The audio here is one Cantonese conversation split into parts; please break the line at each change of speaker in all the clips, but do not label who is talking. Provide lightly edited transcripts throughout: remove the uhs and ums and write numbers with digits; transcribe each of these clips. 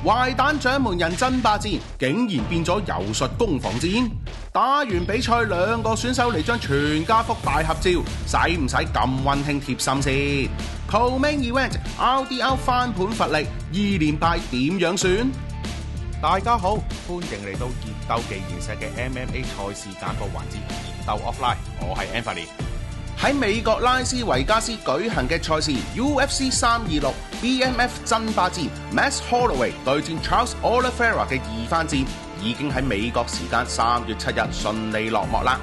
壞蛋掌門人爭霸戰竟然變咗柔術攻防戰。打完比賽，兩個選手嚟張全家福大合照，使唔使咁溫馨貼心先 ？Co-Main Event RDR 翻盤乏力，2連敗點樣算？
大家好，歡迎嚟到熱鬥技研石嘅 MMA 賽事簡報環節，熱鬥 Offline， 我係 Anthony。
喺美國拉斯維加斯舉行嘅賽事 UFC 326 BMF 爭霸戰 Max Holloway 對戰 Charles Oliveira 嘅二番戰已經喺美國時間3月7日順利落幕啦。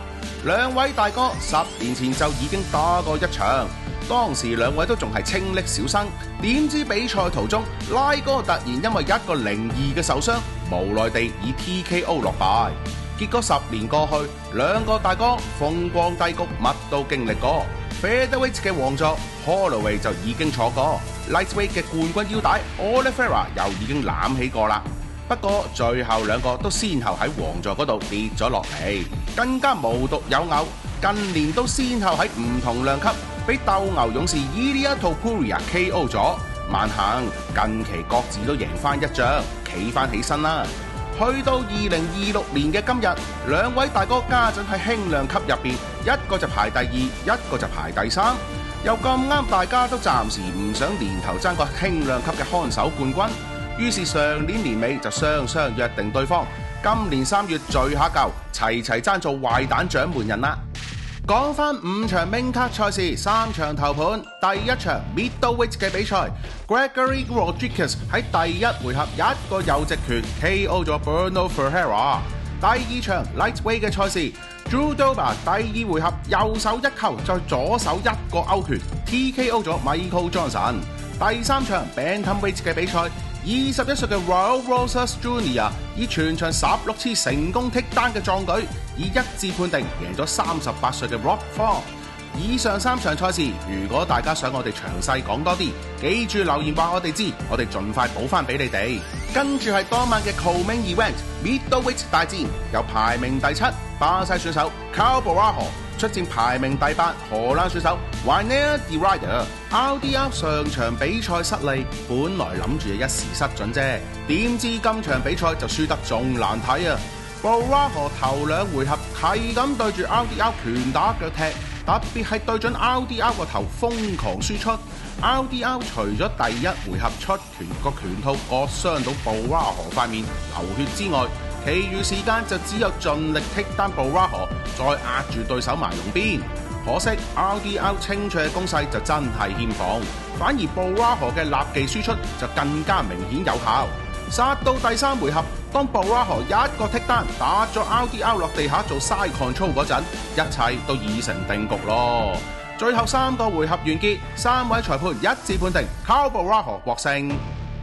兩位大哥10年前就已經打過一場，當時兩位都仲係清瀝小生，點知比賽途中拉哥突然因為一個02嘅受傷，無奈地以 TKO 落敗。結果10年過去，兩個大哥風光低谷，乜都經歷過。Featherweight 嘅王座 Holloway 就已經坐過， Lightweight 嘅冠軍腰帶 Oliveira 又已經攬起過啦。不過最後兩個都先後喺王座嗰度跌咗落嚟，更加無獨有偶，近年都先後喺唔同量級俾鬥牛勇士 Ilia Topuria KO 咗。萬幸近期各自都贏翻一仗，企翻起身啦。去到2026年嘅今日，兩位大哥家陣喺輕量級入邊，一個就排第2，一個就排第3。又咁啱大家都暫時唔想年頭爭個輕量級嘅看守冠軍，於是上年年尾就雙約定對方，今年3月聚下舊，齊爭做壞蛋掌門人啦。講翻5場 main card 賽事，3場頭盤。第一場 middleweight 嘅比賽 ，Gregory Rodriguez 喺第一回合一個右直拳 KO 咗 Bruno Ferreira。第二場 lightweight 嘅賽事 ，Drew Dober 第二回合右手一扣，再左手一個勾拳 TKO 咗 Michael Johnson。第三場 bantamweight 嘅比賽，21歲嘅 Raul Rosas Jr. 以全場16次成功剔單嘅壯舉，以一致判定贏咗38歲嘅 Rob Font。以上3場賽事，如果大家想我哋詳細講多啲，記住留言話我哋知，我哋盡快補翻俾你哋。跟住係當晚嘅 Co-Main Event Middleweight 大戰，由排名第7巴西選手 Caio Borralho出戰排名第8荷蘭選手 Reinier de Ridder。RDR 上場比賽失利，本來諗住一時失準啫，點知今場比賽就輸得仲難睇啊！Borralho頭兩回合係咁對住 RDR 拳打腳踢，特別係對準 RDR 個頭瘋狂輸出。RDR 除咗第一回合出拳個拳套割傷到 Borralho 塊面流血之外，其餘時間就只有盡力剔單 Borralho，再壓住對手埋龍邊。可惜 RDR 清脆嘅攻勢就真係欠奉，反而 Borralho 嘅立技輸出就更加明顯有效。殺到第3回合，當 Borralho 一個剔單打咗 RDR 落地下做 side control 嗰陣，一切都已成定局咯。最後3個回合完結，3位裁判一致判定 Caio Borralho 獲勝。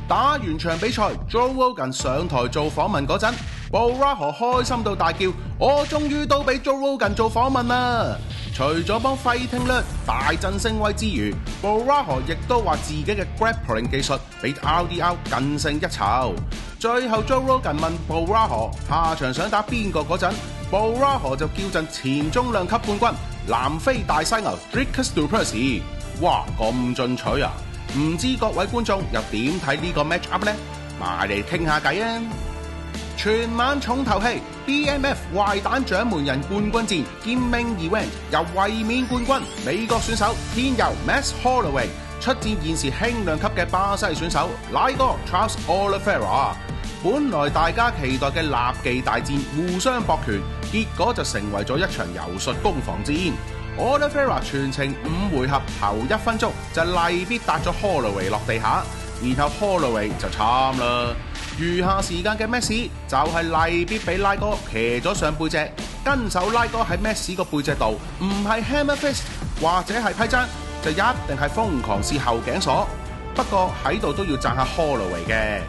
打完場比賽 ，Joe Rogan 上台做訪問嗰陣，Borralho 開心到大叫：我終於都俾 Joe Rogan 做訪問啦！除咗幫 Fighting Alert 大振聲威之餘，Borralho 亦都話自己嘅 grappling 技術比 RDR 更勝一籌。最後 Joe Rogan 問 Borralho 下場想打邊個嗰陣，Borralho 就叫陣前中量級冠軍南非大犀牛 Dricus du Plessis。哇，咁進取啊！唔知各位觀眾又點睇呢個 match up 呢？埋嚟傾下偈啊！全晚重頭戲 BMF 壞蛋掌門人冠軍戰兼 Main Event， 由衛冕冠軍美國選手天佑 Max Holloway 出戰現時輕量級嘅巴西選手拉哥 Charles Oliveira。本來大家期待嘅立技大戰互相搏拳，結果就成為咗一場柔術攻防戰。Oliveira 全程5回合頭1分鐘就例必搭咗 Holloway 落地下，然後 Holloway 就慘啦。餘下時間嘅 Max 就係例必俾拉哥騎咗上背脊，跟手拉哥喺 Max 個背脊度，唔係 Hammer Fist 或者係批踭，就一定係瘋狂試後頸鎖。不過喺度都要讚下 Holloway 嘅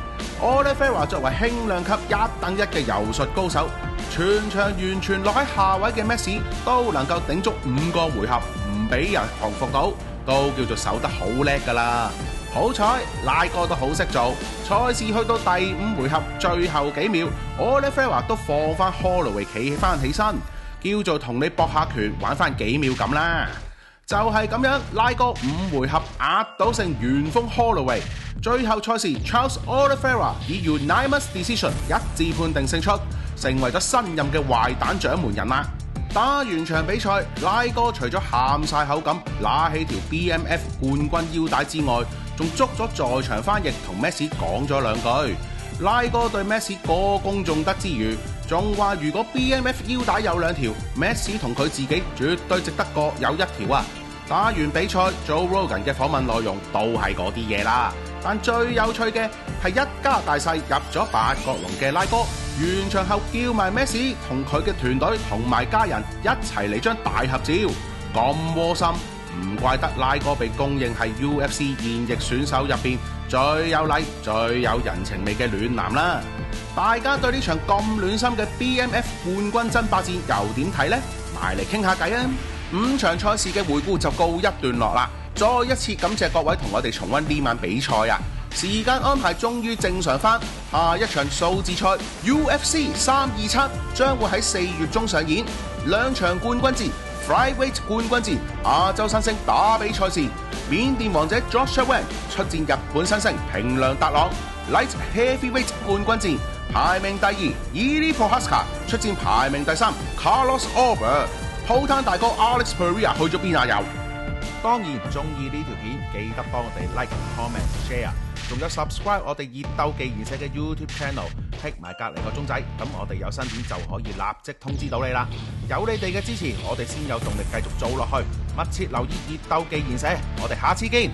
Oliveira 作為輕量級1等1嘅柔術高手，全場完全落喺下位嘅 Max 都能夠頂足5個回合，唔俾人降服到，都叫做守得好叻噶啦。好彩拉哥都好識做，賽事去到第5回合最後幾秒 ，Oliveira 都放翻 Holloway 企翻起身，叫做同你搏下拳玩翻幾秒咁啦。就係咁樣，拉哥5回合壓倒性元鋒 Holloway， 最後賽事 Charles Oliveira 以 unanimous decision 一致判定勝出，成為咗新任嘅壞蛋掌門人啦。打完場比賽，拉哥除咗喊晒口咁拿起條 BMF 冠軍腰帶之外，仲捉咗在場翻譯同 Messi 講咗兩句。拉哥對 Messi 歌功頌德之餘，仲話如果 BMF 腰帶有2條 ，Messi 同佢自己絕對值得各有1條啊！打完比賽，Joe Rogan 嘅訪問內容都係嗰啲嘢啦。但最有趣嘅係一家大細入咗8角籠嘅拉哥，完場後叫埋 Messi 同佢嘅團隊同埋家人一齊嚟張大合照，咁窩心，唔怪得拉哥被公認係 UFC 現役選手入邊最有禮、最有人情味嘅暖男啦！大家對呢場咁暖心嘅 BMF 冠軍爭霸戰又點睇呢？埋嚟傾下偈啊！5場賽事嘅回顧就告一段落啦，再一次感謝各位同我哋重溫呢晚比賽啊！時間安排終於正常返，下一場數字賽 UFC 327將會喺4月中上演，2場冠軍戰 Flyweight 冠軍戰、亞洲新星打比賽事，緬甸王者 Joshua Wang 出戰日本新星平良達朗 Light Heavyweight 冠軍戰，排名第2 Ili Prohaska 出戰排名第3 Carlos Alber， 鋪攤大哥 Alex Pereira 去咗邊啊又？
當然中意呢條片，記得幫我哋 like、comment、share， 仲有 subscribe 我哋熱鬥技研社嘅 YouTube channel， 剔埋隔離個鐘仔，咁我哋有新片就可以立即通知到你啦。有你哋嘅支持，我哋先有動力繼續做落去。密切留意熱鬥技研社，我哋下次見。